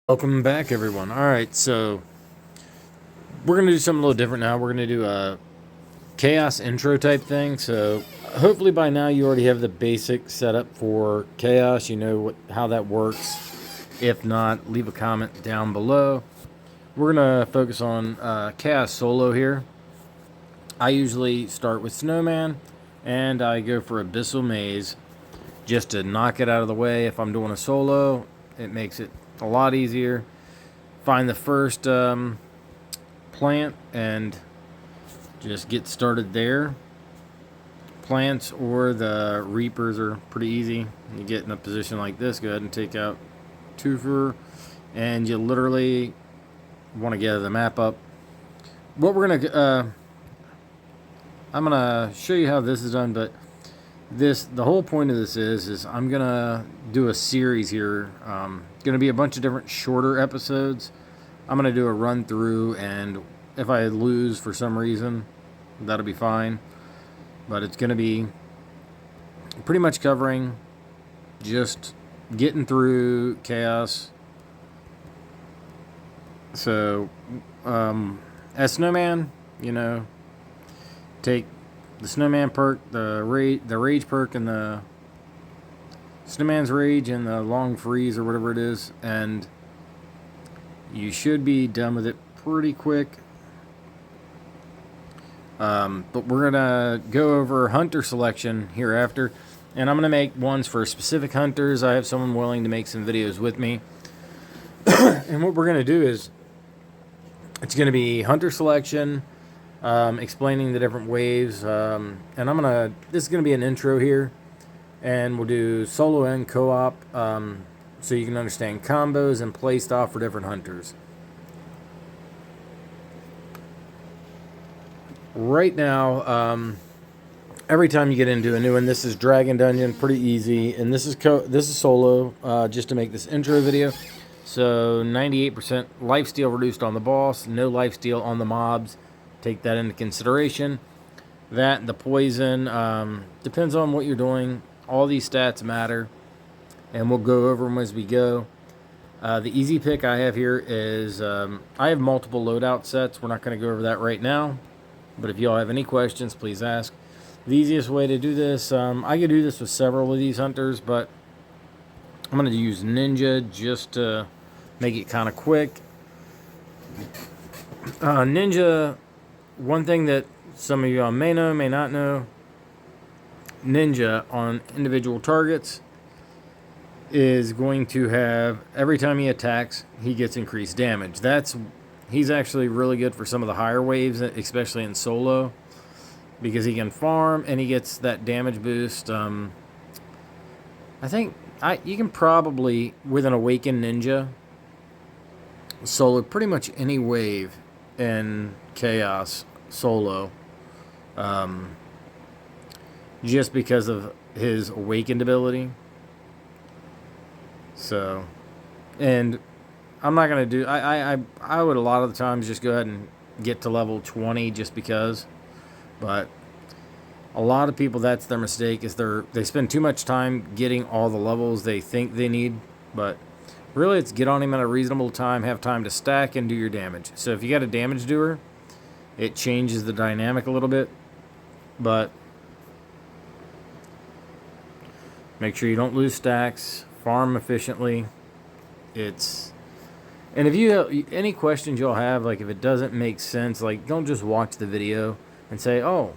Welcome back, everyone. All right, so we're going to do something a little different now. We're going to do a chaos intro type thing. So hopefully by now you already have the basic setup for chaos. You know how that works. If not, leave a comment down below. We're going to focus on chaos solo here. I usually start with snowman and I go for abyssal maze just to knock it out of the way. If I'm doing a solo, it makes it a lot easier. Find the first plant and just get started there. Plants or the reapers are pretty easy. You get in a position like this, go ahead and take out twofer, and you literally want to get the map up. What we're gonna I'm gonna show you how this is done, but the whole point of this is I'm gonna do a series here. Gonna be a bunch of different shorter episodes. I'm gonna do a run through, and if I lose for some reason, that'll be fine. But it's gonna be pretty much covering just getting through chaos. So, as snowman, take the snowman perk, the rage perk, and the snowman's rage, and the long freeze or whatever it is, and you should be done with it pretty quick. But we're gonna go over hunter selection hereafter, and I'm gonna make ones for specific hunters. I have someone willing to make some videos with me, and what we're gonna do is it's gonna be hunter selection, explaining the different waves, and this is gonna be an intro here, and we'll do solo and co-op, so you can understand combos and play style for different hunters. Right now, every time you get into a new one, this is Dragon Dungeon, pretty easy, and this is solo, just to make this intro video. So 98% lifesteal reduced on the boss, no lifesteal on the mobs. Take that into consideration. That, the poison, depends on what you're doing. All these stats matter, and we'll go over them as we go. The easy pick I have here is, I have multiple loadout sets. We're not going to go over that right now, but if y'all have any questions, please ask. The easiest way to do this, I could do this with several of these hunters, but I'm going to use Ninja just to make it kind of quick. Ninja, one thing that some of y'all may know, may not know, Ninja on individual targets is going to have, every time he attacks, he gets increased damage. He's actually really good for some of the higher waves, especially in solo, because he can farm and he gets that damage boost. I think you can probably, with an awakened ninja, solo pretty much any wave in chaos solo, just because of his awakened ability. So, and I'm not gonna do. I would a lot of the times just go ahead and get to level 20 just because, but a lot of people, that's their mistake, is they spend too much time getting all the levels they think they need, but really it's get on him at a reasonable time, have time to stack and do your damage. So if you got a damage doer, it changes the dynamic a little bit, but make sure you don't lose stacks, farm efficiently. And if you have any questions you'll have, like if it doesn't make sense, like don't just watch the video and say, oh,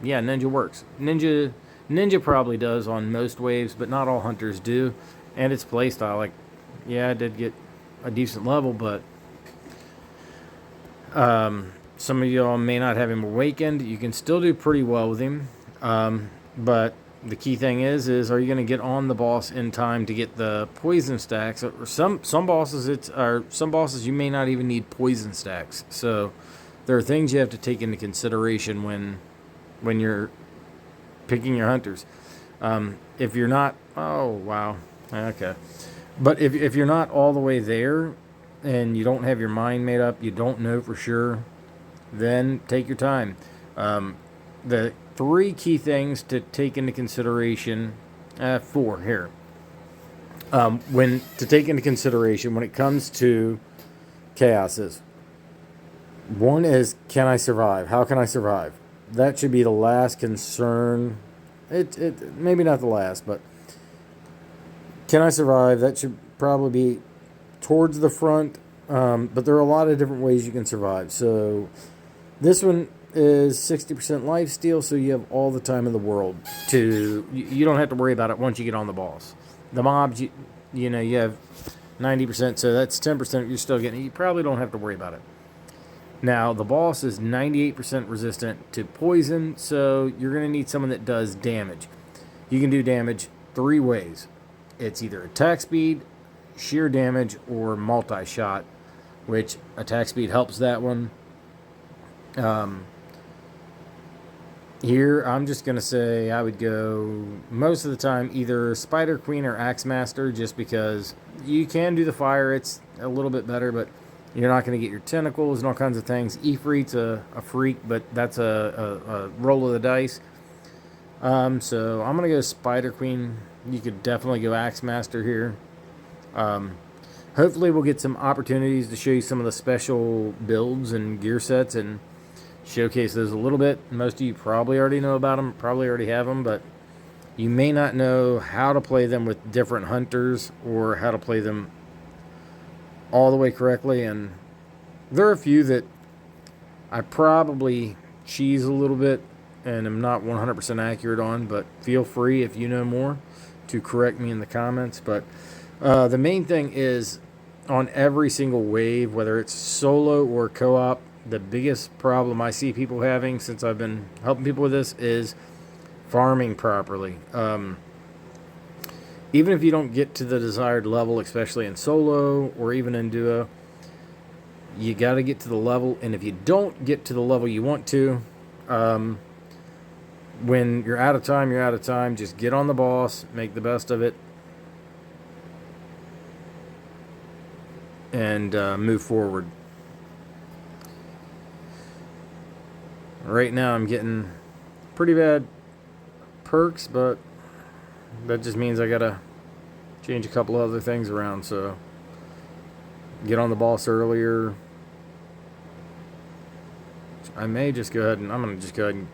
yeah, Ninja works. Ninja probably does on most waves, but not all hunters do. And it's playstyle. Like, yeah, I did get a decent level, but some of y'all may not have him awakened. You can still do pretty well with him. But the key thing is are you going to get on the boss in time to get the poison stacks? Or some bosses you may not even need poison stacks. So there are things you have to take into consideration when you're picking your hunters. If you're not, oh wow, okay. But if you're not all the way there and you don't have your mind made up, you don't know for sure, then take your time. The 3 key things to take into consideration, 4 here. When to take into consideration when it comes to chaoses, one is, can I survive? How can I survive? That should be the last concern. It maybe not the last, but can I survive? That should probably be towards the front. But there are a lot of different ways you can survive. So this one is 60% lifesteal, so you have all the time in the world to. You don't have to worry about it once you get on the boss. The mobs, you know, you have 90%, so that's 10% you're still getting. You probably don't have to worry about it. Now, the boss is 98% resistant to poison, so you're going to need someone that does damage. You can do damage 3 ways. It's either attack speed, sheer damage, or multi-shot, which attack speed helps that one. Here, I'm just going to say I would go most of the time either Spider Queen or Axe Master, just because you can do the fire. It's a little bit better, but you're not going to get your tentacles and all kinds of things. Ifrit's a freak, but that's a roll of the dice. So I'm going to go Spider Queen. You could definitely go Axe Master here. Hopefully we'll get some opportunities to show you some of the special builds and gear sets and showcase those a little bit. Most of you probably already know about them, probably already have them, but you may not know how to play them with different hunters or how to play them all the way correctly. And there are a few that I probably cheese a little bit and am not 100% accurate on, but feel free, if you know more, to correct me in the comments. But the main thing is, on every single wave, whether it's solo or co-op, the biggest problem I see people having since I've been helping people with this is farming properly. Even if you don't get to the desired level, especially in solo or even in duo, you got to get to the level. And if you don't get to the level you want to, when you're out of time, you're out of time. Just get on the boss, make the best of it, and move forward. Right now I'm getting pretty bad perks, but that just means I gotta change a couple other things around. So get on the boss earlier. I may just go ahead and I'm gonna just go ahead and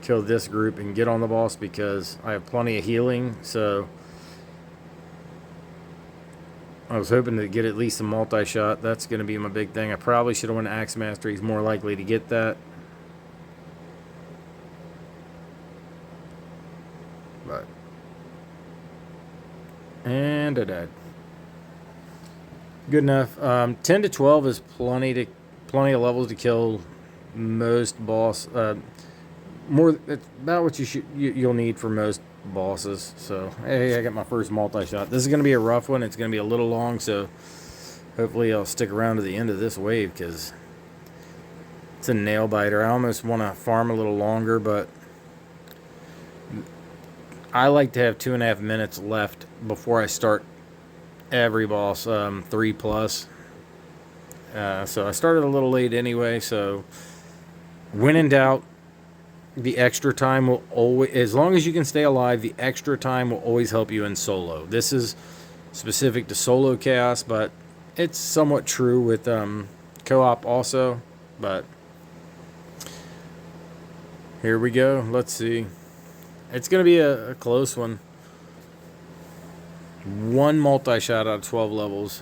kill this group and get on the boss because I have plenty of healing. So I was hoping to get at least a multi-shot. That's going to be my big thing. I probably should have went Axe Master. He's more likely to get that. But and I died. Good enough. 10 to 12 is plenty of levels to kill most boss. More, it's about what you'll need for most bosses. So hey, I got my first multi-shot. This is going to be a rough one. It's going to be a little long, so hopefully I'll stick around to the end of this wave because it's a nail biter. I almost want to farm a little longer, but I like to have 2.5 minutes left before I start every boss, 3+. So I started a little late anyway, so when in doubt, the extra time will always, as long as you can stay alive, the extra time will always help you in solo. This is specific to solo chaos, but it's somewhat true with co-op also. But here we go. Let's see. It's going to be a close one. One multi-shot out of 12 levels.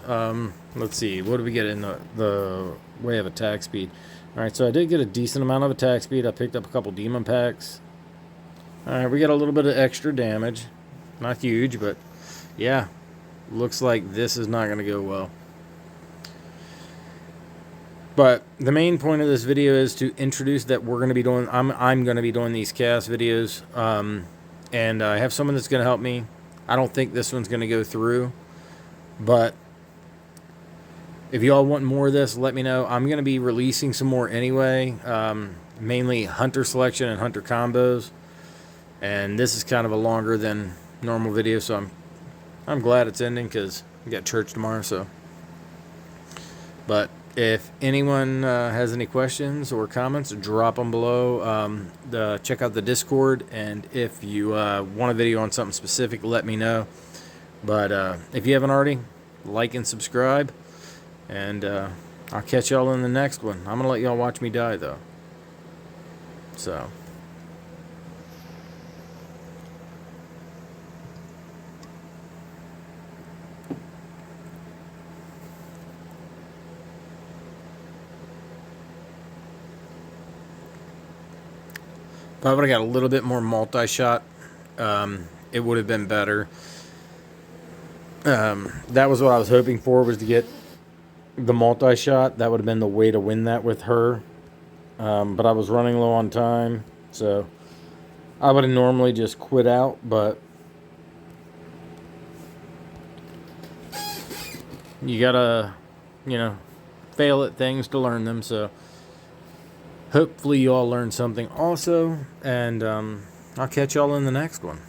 Let's see. What do we get in the way of attack speed? Alright, so I did get a decent amount of attack speed. I picked up a couple demon packs. Alright, we got a little bit of extra damage. Not huge, but yeah. Looks like this is not going to go well. But the main point of this video is to introduce that we're going to be doing, I'm going to be doing these chaos videos. And I have someone that's going to help me. I don't think this one's going to go through. But if y'all want more of this, let me know. I'm going to be releasing some more anyway. Mainly hunter selection and hunter combos. And this is kind of a longer than normal video, so I'm glad it's ending because we got church tomorrow. So, but if anyone has any questions or comments, drop them below. Check out the Discord, and if you want a video on something specific, let me know. But if you haven't already, like and subscribe. And I'll catch y'all in the next one. I'm going to let y'all watch me die, though. So. If I would have got a little bit more multi-shot, it would have been better. That was what I was hoping for, was to get the multi-shot. That would have been the way to win that with her. But I was running low on time, so I would have normally just quit out, but you gotta, fail at things to learn them. So hopefully you all learned something also, and I'll catch y'all in the next one.